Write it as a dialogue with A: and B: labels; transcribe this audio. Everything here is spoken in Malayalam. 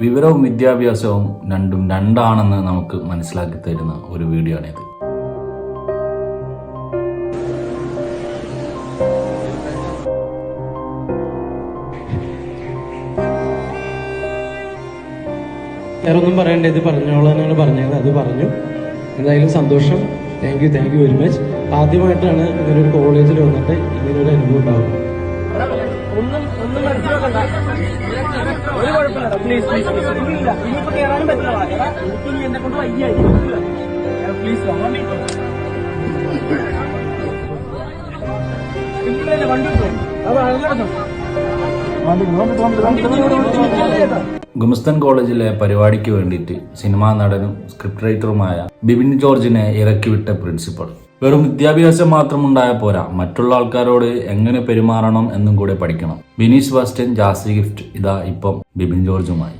A: വിവരവും വിദ്യാഭ്യാസവും രണ്ടും രണ്ടാണെന്ന് നമുക്ക് മനസ്സിലാക്കി തരുന്ന ഒരു വീഡിയോ ആണിത്.
B: വേറെ ഒന്നും പറയണ്ട, ഇത് പറഞ്ഞോളാനാണ് പറഞ്ഞത്, അത് പറഞ്ഞു. എന്തായാലും സന്തോഷം. Thank you very much. ആദ്യമായിട്ടാണ് ഇങ്ങനെ ഒരു കോളേജിൽ വന്നിട്ട് ഇങ്ങനെ ഒരു അനുഭവം ഉണ്ടാവുന്നത്.
A: ഗുമസ്തൻ കോളേജിലെ പരിപാടിക്ക് വേണ്ടിയിട്ട് സിനിമാ നടനും സ്ക്രിപ്റ്റ് റൈറ്ററുമായ ബിബിൻ ജോർജിനെ ഇറക്കിവിട്ട പ്രിൻസിപ്പൽ. വെറും വിദ്യാഭ്യാസം മാത്രം ഉണ്ടായ പോരാ, മറ്റുള്ള ആൾക്കാരോട് എങ്ങനെ പെരുമാറണം എന്നും കൂടെ പഠിക്കണം. ബിനീഷ് സെബാസ്റ്റ്യൻ, ജാസി ഗിഫ്റ്റ് ഇതാ ഇപ്പം ബിബിൻ ജോർജുമായി.